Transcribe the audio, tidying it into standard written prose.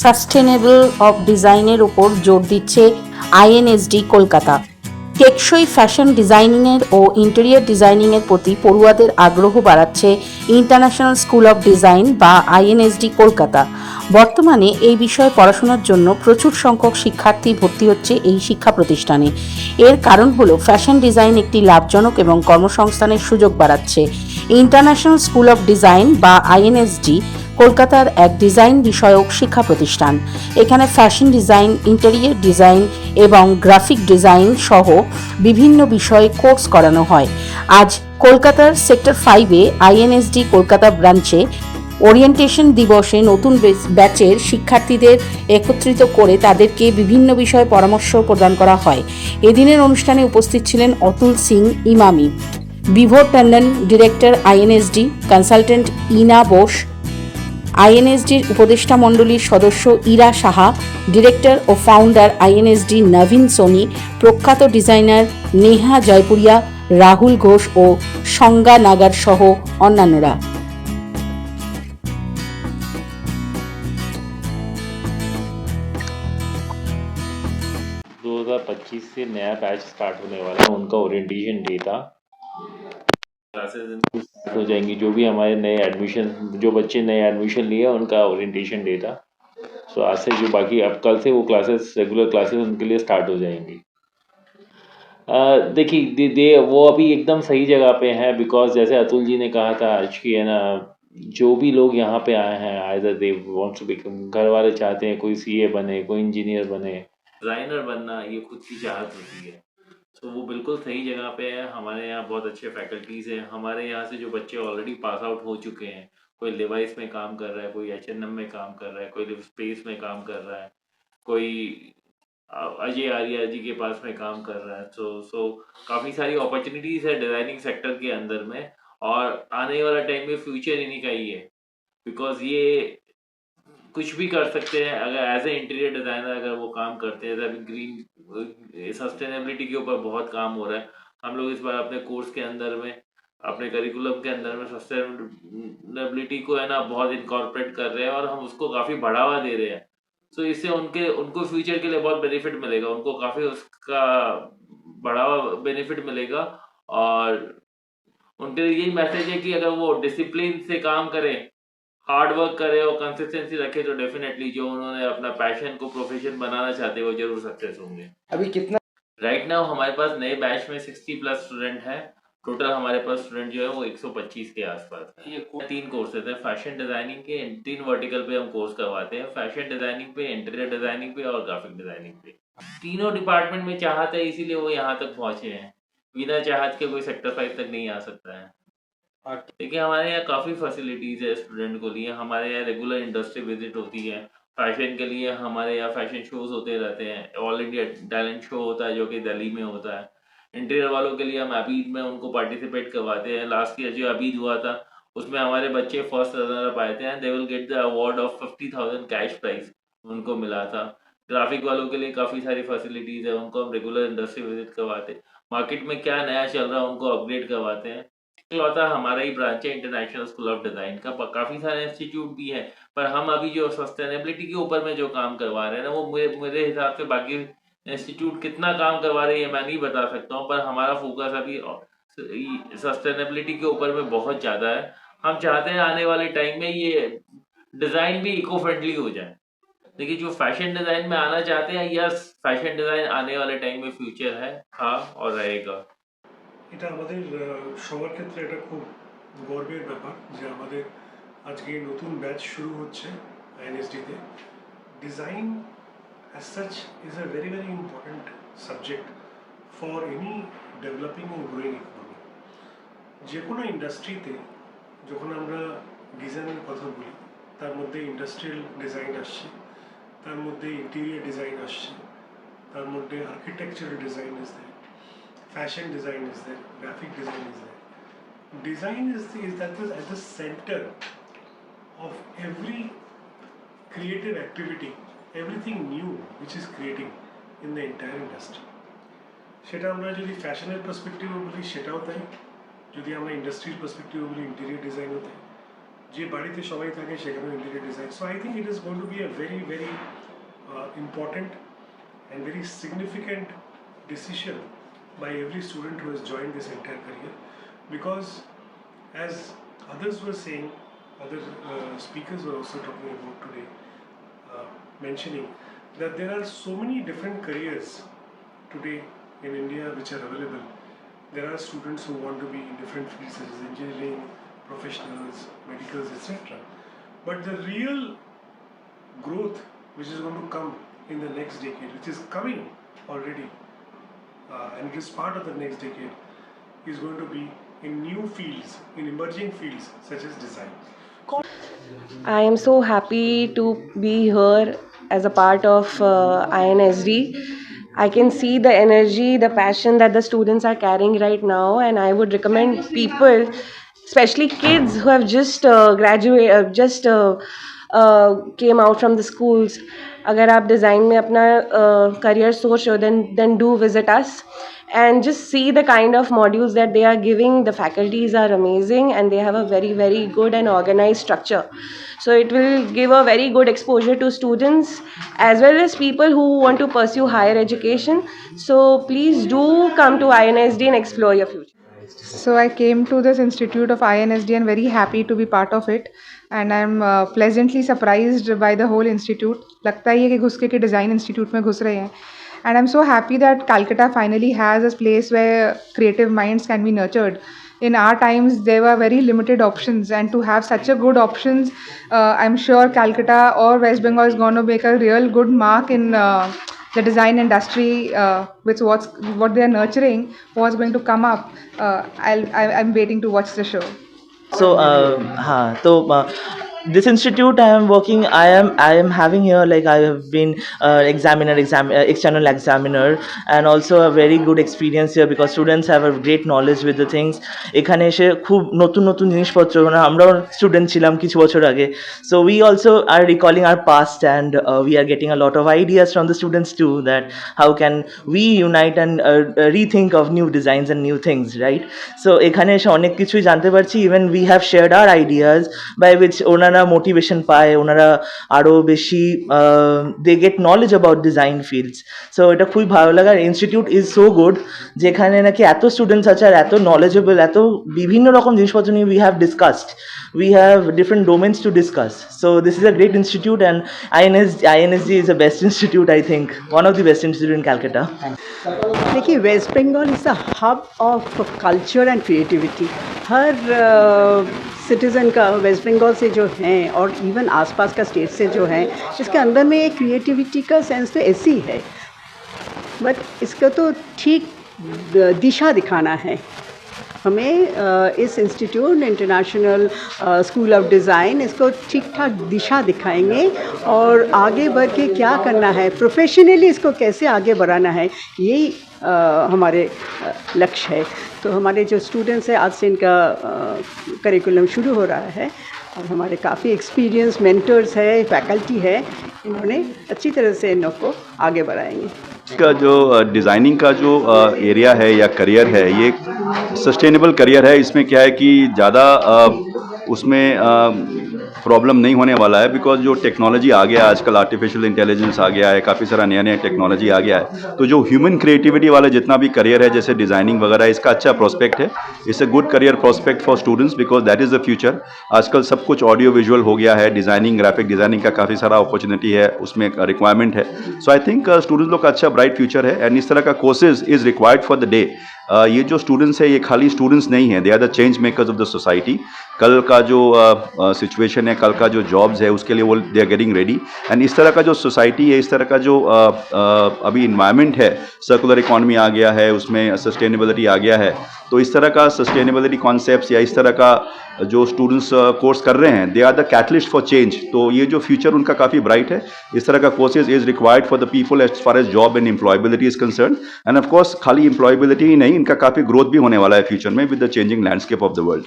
Sustainable of ডিজাইনের ওপর জোর দিচ্ছে আইএনএসডি কলকাতা। টেকসই ফ্যাশন ডিজাইনিংয়ের ও ইন্টেরিয়র ডিজাইনিংয়ের প্রতি পড়ুয়াদের আগ্রহ বাড়াচ্ছে ইন্টারন্যাশনাল স্কুল অফ ডিজাইন বা আইএনএসডি কলকাতা। বর্তমানে এই বিষয়ে পড়াশোনার জন্য প্রচুর সংখ্যক শিক্ষার্থী ভর্তি হচ্ছে এই শিক্ষা প্রতিষ্ঠানে। এর কারণ হলো ফ্যাশন ডিজাইন একটি লাভজনক এবং কর্মসংস্থানের সুযোগ বাড়াচ্ছে। ইন্টারন্যাশনাল স্কুল অফ ডিজাইন বা আইএনএসডি কলকাতার এক ডিজাইন বিষয়ক শিক্ষা প্রতিষ্ঠান। এখানে ফ্যাশন ডিজাইন, ইন্টেরিয়র ডিজাইন এবং গ্রাফিক ডিজাইন সহ বিভিন্ন বিষয়ে কোর্স করানো হয়। আজ কলকাতার সেক্টর 5-এ আইএনএসডি কলকাতা ব্রাঞ্চে ওরিয়েন্টেশন দিবসে নতুন ব্যাচের শিক্ষার্থীদের একত্রিত করে তাদেরকে বিভিন্ন বিষয়ে পরামর্শ প্রদান করা হয়। এদিনের অনুষ্ঠানে উপস্থিত ছিলেন অতুল সিং ইমামি, বিভোর টন্ডন ডিরেক্টর আইএনএসডি, কনসালটেন্ট ইনা বোস, আইএনএসডির উপদেষ্টা মণ্ডলীর সদস্য ইরা সাহা, ডিরেক্টর ও ফাউন্ডার আইএনএসডি নবীন সোনি, প্রখ্যাত ডিজাইনার নেহা জয়পুরিয়া, রাহুল ঘোষ ও সংজ্ঞা নাগার সহ অন্যান্যরা। 2025 से नया बैच स्टार्ट होने वाला है, उनका ओरिएंटेशन डे था। क्लासेस स्टार्ट हो जाएंगी, जो भी हमारे नए एडमिशन, जो बच्चे नए एडमिशन लिए उनका ओरिएंटेशन डे था। सो आज से जो बाकी अब कल से वो क्लासेस, रेगुलर क्लासेस उनके लिए स्टार्ट हो जाएंगी। देखिए दे वो अभी एकदम सही जगह पे हैं, बिकॉज जैसे अतुल जी ने कहा था आज की है ना, जो भी लोग यहाँ पे आए हैं either they want to become, घर वाले चाहते हैं कोई सीए बने, कोई इंजीनियर बने, डिज़ाइनर बनना ये खुद की चाहत होती है। तो वो बिल्कुल सही जगह पे है। हमारे यहाँ बहुत अच्छे फैकल्टीज़ हैं। हमारे यहाँ से जो बच्चे ऑलरेडी पास आउट हो चुके हैं, कोई लिवाइस में काम कर रहा है, कोई एच&एम में काम कर रहा है, कोई लिव स्पेस में काम कर रहा है, कोई अजय आर्या जी के पास में काम कर रहा है। सो काफ़ी सारी अपॉर्चुनिटीज़ है डिज़ाइनिंग सेक्टर के अंदर में, और आने वाला टाइम में फ्यूचर इन्हीं का ही है, बिकॉज ये कुछ भी कर सकते हैं। अगर एज ए इंटीरियर डिज़ाइनर अगर वो काम करते हैं, अभी ग्रीन सस्टेनेबिलिटी के ऊपर बहुत काम हो रहा है। हम लोग इस बार अपने कोर्स के अंदर में, अपने करिकुलम के अंदर में सस्टेनेबिलिटी को है ना बहुत इनकॉर्पोरेट कर रहे हैं, और हम उसको काफ़ी बढ़ावा दे रहे हैं। सो इससे उनको फ्यूचर के लिए बहुत बेनिफिट मिलेगा, उनको काफ़ी उसका बढ़ावा बेनिफिट मिलेगा। और उनके लिए यही मैसेज है कि अगर वो डिसिप्लिन से काम करें, हार्ड वर्क करे और कंसिस्टेंसी रखे, तो डेफिनेटली जो उन्होंने अपना पैशन को प्रोफेशन बनाना चाहते हैं वो जरूर सक्सेस होंगे। अभी कितना राइट नाउ हमारे पास नए बैच में 60 प्लस स्टूडेंट हैं। टोटल हमारे पास स्टूडेंट जो है वो 125 के आसपास है। ये 3 कोर्सेज हैं फैशन डिजाइनिंग के, 3 वर्टिकल पे हम कोर्स करवाते हैं, फैशन डिजाइनिंग पे, इंटीरियर डिजाइनिंग पे और ग्राफिक डिजाइनिंग पे। तीनों डिपार्टमेंट में चाहत है, इसीलिए वो यहाँ तक पहुंचे हैं। बिना चाहत के कोई सेक्टर 5 तक नहीं आ सकता है। देखिए हमारे यहाँ काफ़ी फैसिलिटीज़ है स्टूडेंट को लिए। हमारे यहाँ रेगुलर इंडस्ट्री विजिट होती है। फैशन के लिए हमारे यहाँ फैशन शोज होते रहते हैं। ऑल इंडिया टैलेंट शो होता है जो कि दिल्ली में होता है। इंटीरियर वालों के लिए हम अबीद में उनको पार्टिसिपेट करवाते हैं। लास्ट ईयर जो अबीद हुआ था उसमें हमारे बच्चे फर्स्ट रनर अप आए थे, and they will get the award of 50,000 cash prize उनको मिला था। ग्राफिक वालों के लिए काफ़ी सारी फैसिलिटीज़ है, उनको हम रेगुलर इंडस्ट्री विजिट करवाते हैं। मार्केट में क्या नया चल रहा है उनको अपग्रेड करवाते हैं। इकलौता हमारा ही ब्रांच है इंटरनेशनल स्कूल ऑफ डिज़ाइन का। काफ़ी सारे इंस्टीट्यूट भी हैं, पर हम अभी जो सस्टेनेबिलिटी के ऊपर में जो काम करवा रहे हैं ना, वो मेरे हिसाब से बाकी इंस्टीट्यूट कितना काम करवा रहे हैं मैं नहीं बता सकता हूँ, पर हमारा फोकस अभी सस्टेनेबिलिटी के ऊपर में बहुत ज़्यादा है। हम चाहते हैं आने वाले टाइम में ये डिज़ाइन भी इको फ्रेंडली हो जाए। देखिए जो फैशन डिज़ाइन में आना चाहते हैं, यस फैशन डिज़ाइन आने वाले टाइम में फ्यूचर है, हाँ और रहेगा। এটা আমাদের সবার ক্ষেত্রে এটা খুব গর্বের ব্যাপার যে আমাদের আজকে নতুন ব্যাচ শুরু হচ্ছে আইএনএসডিতে। Design as such is a very very important subject for any developing and growing economy. যে কোনো ইন্ডাস্ট্রিতে যখন আমরা ডিজাইনের কথা বলি, তার মধ্যে ইন্ডাস্ট্রিয়াল ডিজাইন আসছে, তার মধ্যে ইন্টেরিয়ার ডিজাইন আসছে, তার মধ্যে আর্কিটেকচারাল ডিজাইন ইজ দেয়, fashion design is there, graphic design is there. Design is at the center of every creative activity, everything new which is creating in the entire industry. সেটা আমরা যদি ফ্যাশনের পার্সপেক্টিভে বলি সেটাও তাই, যদি আমরা ইন্ডাস্ট্রির পার্সপেক্টিভে বলি ইন্টেরিয়র ডিজাইনও তাই। যে বাড়িতে সবাই থাকে সেখানে interior design. So I think it is going to be a very very important and very significant decision by every student who has joined this entire career, because as others were saying, other speakers were also talking about today, mentioning that there are so many different careers today in India which are available. There are students who want to be in different fields such as engineering, professionals, medicals, etc. But the real growth which is going to come in the next decade, which is coming already, and it is part of the next decade, is going to be in new fields, in emerging fields such as design. I am so happy to be here as a part of INSD. I can see the energy, the passion that the students are carrying right now, and I would recommend people, especially kids who have just came out from the schools. अगर आप design में अपना career सोच रहे हो, then do visit us and just see the kind of modules that they are giving. The faculties are amazing and they have a very, very good and organized structure. So it will give a very good exposure to students as well as people who want to pursue higher education. So please do come to INSD and explore your future. So I came to this institute of INSD and very happy to be part of it, and I'm pleasantly surprised by the whole institute. लगता ही है कि घुस के design institute में घुस रहे हैं, and I'm so happy that Calcutta finally has a place where creative minds can be nurtured. In our times, there were very limited options, and to have such a good options, I'm sure Calcutta or West Bengal is going to make a real good mark in the design industry with what they are nurturing, what's going to come up. I'm waiting to watch the show. So this institute I am working, I am having here, like I have been external examiner, and also a very good experience here because students have a great knowledge with the things. এখানে এসে খুব নতুন নতুন জিনিসপত্র, মানে আমরাও student ছিলাম কিছু বছর আগে, so we also are recalling our past, and we are getting a lot of ideas from the students too, that how can we unite and rethink of new designs and new things, right? So এখানে এসে অনেক কিছুই জানতে পারছি, even we have shared our ideas by which ওনারা motivation পায়, ওনারা আরও বেশি they get knowledge about design fields. So এটা খুবই ভালো লাগার। ইনস্টিটিউট ইজ সো গুড, যেখানে নাকি এত স্টুডেন্টস আছে আর এত নলেজেবল, এত বিভিন্ন রকম জিনিসপত্র নিয়ে we have discussed, we have different domains to discuss. So this is a great institute, and INSD is the best institute, I think, one of the best institute in Calcutta. देखिए, West Bengal is a hub of culture and creativity. हर citizen का वेस्ट बंगाल से जो हैं और even आसपास का state से जो हैं, इसके अंदर में एक क्रिएटिविटी का सेंस तो ऐसी है, बट इसका तो ठीक दिशा दिखाना है हमें। इस institute international school of design इसको ठीक ठाक दिशा दिखाएंगे और आगे बढ़ के क्या करना है, प्रोफेशनली इसको कैसे आगे बढ़ाना है, यही हमारे लक्ष्य है। तो हमारे जो स्टूडेंट्स हैं, आज से इनका करिकुलम शुरू हो रहा है और हमारे काफ़ी एक्सपीरियंस मेंटर्स है, फैकल्टी है, इन्होंने अच्छी तरह से इन लोग को आगे बढ़ाएंगे। इसका जो डिज़ाइनिंग का जो एरिया है या करियर है, ये सस्टेनेबल करियर है। इसमें क्या है कि ज़्यादा उसमें प्रॉब्लम नहीं होने वाला है, बिकॉज जो टेक्नोलॉजी आ गया है आजकल, आर्टिफिशियल इंटेलिजेंस आ गया है, काफ़ी सारा नया नया टेक्नोलॉजी आ गया है, तो जो ह्यूमन क्रिएटिविटी वाला जितना भी करियर है, जैसे डिज़ाइनिंग वगैरह, इसका अच्छा प्रोस्पेक्ट है। It's a good career prospect for students, because that is the future. आजकल सब कुछ ऑडियो विजुअल हो गया है, डिज़ाइनिंग, ग्राफिक डिज़ाइनिंग का काफ़ी सारा अपॉर्चुनिटी है, उसमें रिक्वायरमेंट है। सो आई थिंक स्टूडेंट्स लोग का अच्छा ब्राइट फ्यूचर है, एंड इस तरह का courses is required for the day. ये जो स्टूडेंट्स है, ये खाली स्टूडेंट्स नहीं हैं, they are the change makers of the society. कल का जो सिचुएशन है, कल का जो जॉब्स है, उसके लिए वो they are getting ready. And इस तरह का जो सोसाइटी है, इस तरह का जो अभी इन्वायरमेंट है, सर्कुलर इकॉनमी आ गया है, उसमें सस्टेनेबिलिटी आ गया है, तो इस तरह का सस्टेनेबिलिटी कॉन्सेप्ट्स या इस तरह का जो स्टूडेंट्स कोर्स कर रहे हैं, they are the catalyst for change. तो ये जो फ्यूचर उनका काफ़ी ब्राइट है। इस तरह का courses is required for the people as far as job and employability is concern. And of course खाली एम्प्लॉयबिलिटी ही नहीं, इनका काफ़ी ग्रोथ भी होने वाला है फ्यूचर में with the changing landscape of the world.